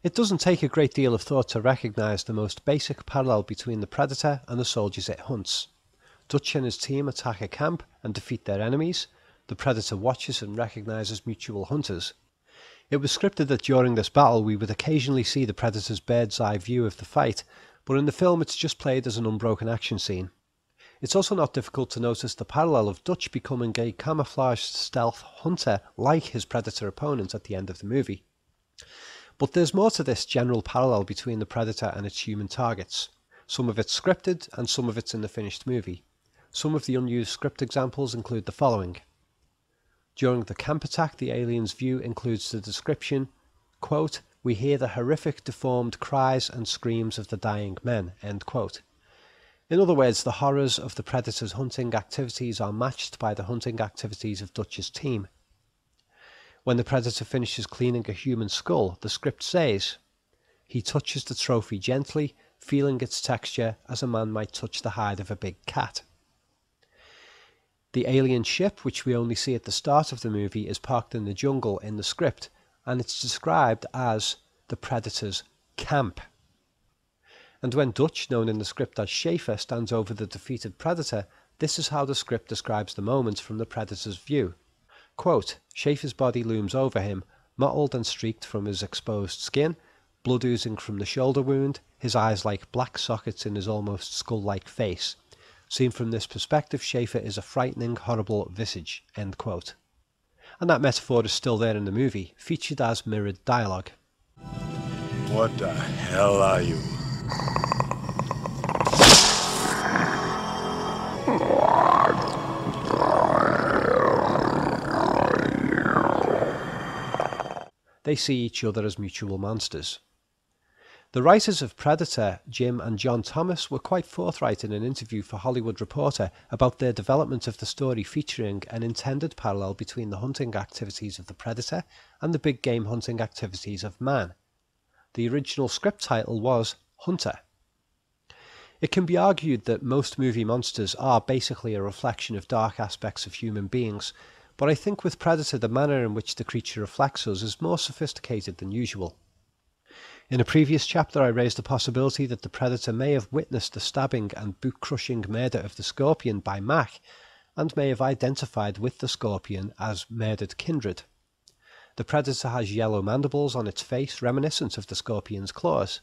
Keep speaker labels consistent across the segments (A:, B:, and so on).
A: It doesn't take a great deal of thought to recognise the most basic parallel between the predator and the soldiers it hunts. Dutch and his team attack a camp and defeat their enemies. The predator watches and recognises mutual hunters. It was scripted that during this battle we would occasionally see the predator's bird's eye view of the fight, but in the film it's just played as an unbroken action scene. It's also not difficult to notice the parallel of Dutch becoming a camouflaged stealth hunter like his predator opponent at the end of the movie. But there's more to this general parallel between the predator and its human targets. Some of it's scripted and some of it's in the finished movie. Some of the unused script examples include the following. During the camp attack, the alien's view includes the description, quote, "We hear the horrific deformed cries and screams of the dying men," end quote. In other words, the horrors of the predator's hunting activities are matched by the hunting activities of Dutch's team. When the predator finishes cleaning a human skull, the script says, "He touches the trophy gently, feeling its texture as a man might touch the hide of a big cat." The alien ship, which we only see at the start of the movie, is parked in the jungle in the script, and it's described as the predator's camp. And when Dutch, known in the script as Schaefer, stands over the defeated predator, this is how the script describes the moment from the predator's view. Quote, "Schaefer's body looms over him, mottled and streaked from his exposed skin, blood oozing from the shoulder wound, his eyes like black sockets in his almost skull-like face. Seen from this perspective, Schaefer is a frightening, horrible visage," end quote. And that metaphor is still there in the movie, featured as mirrored dialogue.
B: What the hell are you?
A: They see each other as mutual monsters. The writers of Predator, Jim and John Thomas, were quite forthright in an interview for Hollywood Reporter about their development of the story featuring an intended parallel between the hunting activities of the predator and the big game hunting activities of man. The original script title was Hunter. It can be argued that most movie monsters are basically a reflection of dark aspects of human beings, but I think with Predator the manner in which the creature reflects us is more sophisticated than usual. In a previous chapter I raised the possibility that the Predator may have witnessed the stabbing and boot-crushing murder of the Scorpion by Mac, and may have identified with the Scorpion as murdered kindred. The Predator has yellow mandibles on its face reminiscent of the Scorpion's claws.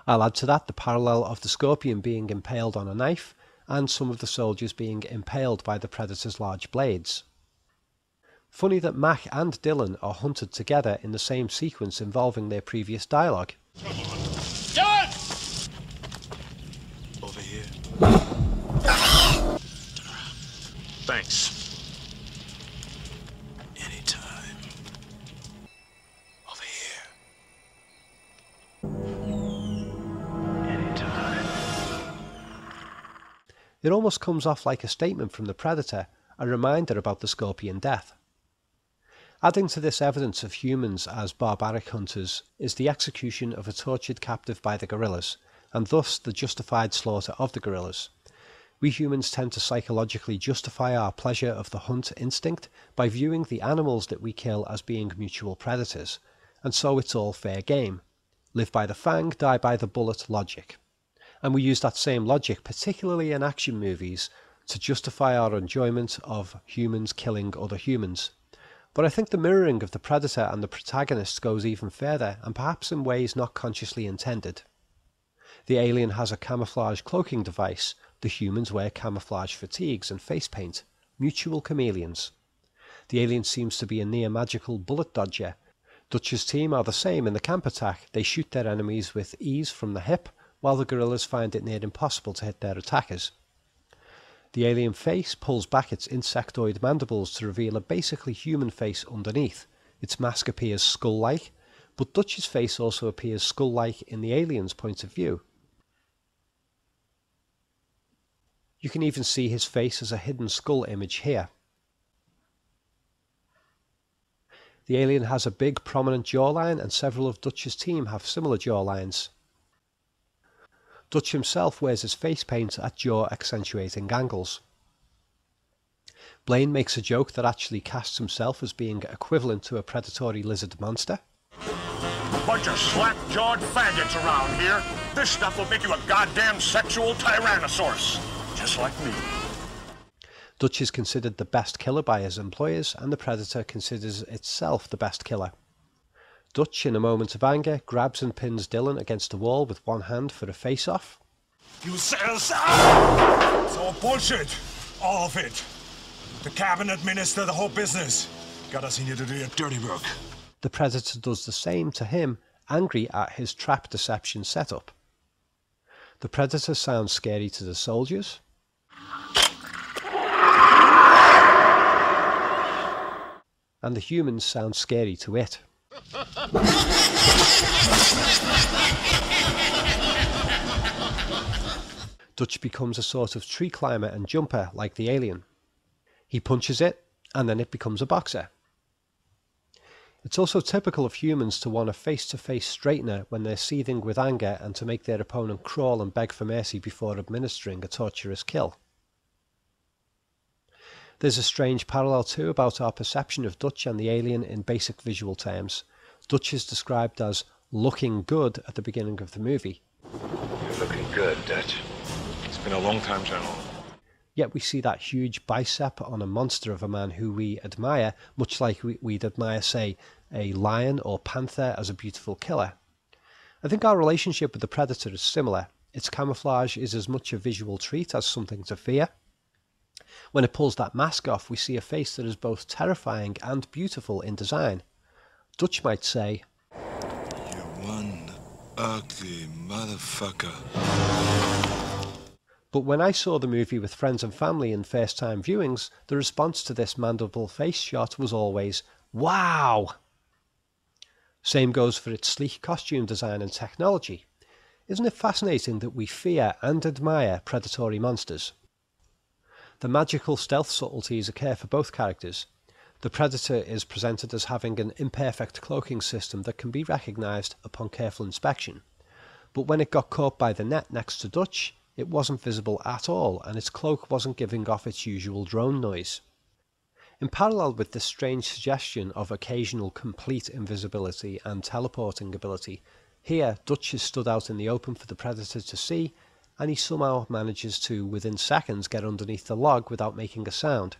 A: I'll add to that the parallel of the Scorpion being impaled on a knife, and some of the soldiers being impaled by the Predator's large blades. Funny that Mac and Dylan are hunted together in the same sequence involving their previous dialogue.
B: John! Over here. Thanks. Anytime. Over here. Anytime.
A: It almost comes off like a statement from the Predator, a reminder about the Scorpion death. Adding to this evidence of humans as barbaric hunters is the execution of a tortured captive by the gorillas, and thus the justified slaughter of the gorillas. We humans tend to psychologically justify our pleasure of the hunt instinct by viewing the animals that we kill as being mutual predators, and so it's all fair game. Live by the fang, die by the bullet logic. And we use that same logic, particularly in action movies, to justify our enjoyment of humans killing other humans. But I think the mirroring of the predator and the protagonist goes even further, and perhaps in ways not consciously intended. The alien has a camouflage cloaking device, the humans wear camouflage fatigues and face paint, mutual chameleons. The alien seems to be a near-magical bullet dodger. Dutch's team are the same in the camp attack, they shoot their enemies with ease from the hip, while the gorillas find it near impossible to hit their attackers. The alien face pulls back its insectoid mandibles to reveal a basically human face underneath. Its mask appears skull-like, but Dutch's face also appears skull-like in the alien's point of view. You can even see his face as a hidden skull image here. The alien has a big prominent jawline, and several of Dutch's team have similar jawlines. Dutch himself wears his face paint at jaw accentuating angles. Blaine makes a joke that actually casts himself as being equivalent to a predatory lizard monster.
B: Bunch of slack-jawed faggots around here. This stuff will make you a goddamn sexual tyrannosaurus. Just like me.
A: Dutch is considered the best killer by his employers, and the Predator considers itself the best killer. Dutch, in a moment of anger, grabs and pins Dylan against the wall with one hand for a face-off.
C: You sells out! It's all bullshit. All of it. The cabinet minister, the whole business. Got us in here to do your dirty work.
A: The Predator does the same to him, angry at his trap deception setup. The Predator sounds scary to the soldiers. And the humans sound scary to it. Dutch becomes a sort of tree climber and jumper like the alien. He punches it, and then it becomes a boxer. It's also typical of humans to want a face-to-face straightener when they're seething with anger and to make their opponent crawl and beg for mercy before administering a torturous kill. There's a strange parallel too about our perception of Dutch and the alien in basic visual terms. Dutch is described as looking good at the beginning of the movie.
D: You're looking good, Dutch. It's been a long time, General.
A: Yet we see that huge bicep on a monster of a man who we admire, much like we'd admire, say, a lion or panther as a beautiful killer. I think our relationship with the Predator is similar. Its camouflage is as much a visual treat as something to fear. When it pulls that mask off, we see a face that is both terrifying and beautiful in design. Dutch might say,
C: You one ugly motherfucker.
A: but when I saw the movie with friends and family in first-time viewings, the response to this mandible face shot was always, wow! Same goes for its sleek costume design and technology. Isn't it fascinating that we fear and admire predatory monsters? The magical stealth subtleties occur for both characters. The Predator is presented as having an imperfect cloaking system that can be recognised upon careful inspection. But when it got caught by the net next to Dutch, it wasn't visible at all, and its cloak wasn't giving off its usual drone noise. In parallel with this strange suggestion of occasional complete invisibility and teleporting ability, here Dutch is stood out in the open for the Predator to see, and he somehow manages to, within seconds, get underneath the log without making a sound.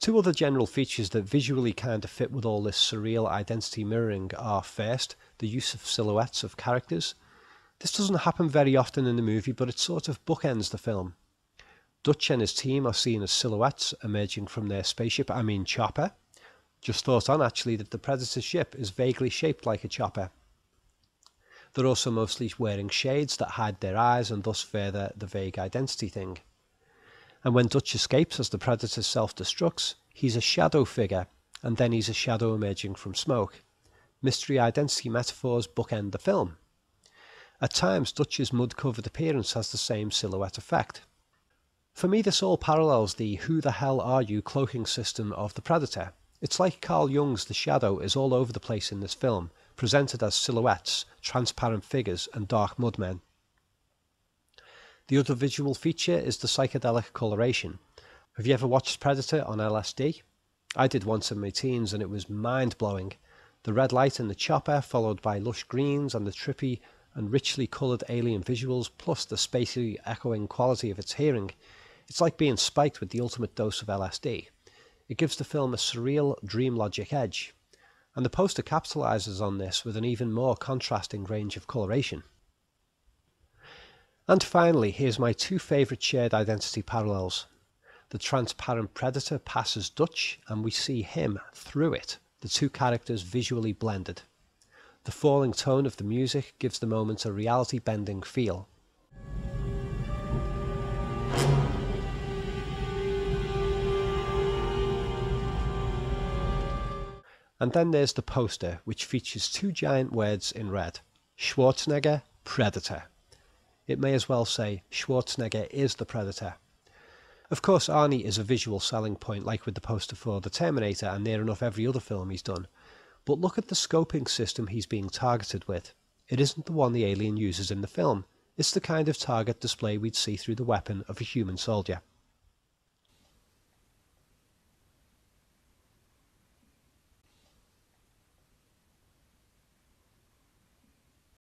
A: Two other general features that visually kind of fit with all this surreal identity mirroring are, first, the use of silhouettes of characters. This doesn't happen very often in the movie, but it sort of bookends the film. Dutch and his team are seen as silhouettes emerging from their spaceship, chopper. Just thought on actually that the Predator ship is vaguely shaped like a chopper. They're also mostly wearing shades that hide their eyes and thus further the vague identity thing. And when Dutch escapes as the Predator self-destructs, he's a shadow figure, and then he's a shadow emerging from smoke. Mystery identity metaphors bookend the film. At times, Dutch's mud-covered appearance has the same silhouette effect. For me, this all parallels the "who the hell are you" cloaking system of the Predator. It's like Carl Jung's The Shadow is all over the place in this film, presented as silhouettes, transparent figures, and dark mudmen. The other visual feature is the psychedelic coloration. Have you ever watched Predator on LSD? I did once in my teens and it was mind-blowing. The red light in the chopper, followed by lush greens and the trippy and richly coloured alien visuals, plus the spacey echoing quality of its hearing. It's like being spiked with the ultimate dose of LSD. It gives the film a surreal, dream logic edge. And the poster capitalises on this with an even more contrasting range of coloration. And finally, here's my two favourite shared identity parallels. The transparent Predator passes Dutch, and we see him through it, the two characters visually blended. The falling tone of the music gives the moment a reality-bending feel. And then there's the poster, which features two giant words in red: Schwarzenegger, Predator. It may as well say Schwarzenegger is the Predator. Of course, Arnie is a visual selling point, like with the poster for The Terminator and near enough every other film he's done. But look at the scoping system he's being targeted with. It isn't the one the alien uses in the film, it's the kind of target display we'd see through the weapon of a human soldier.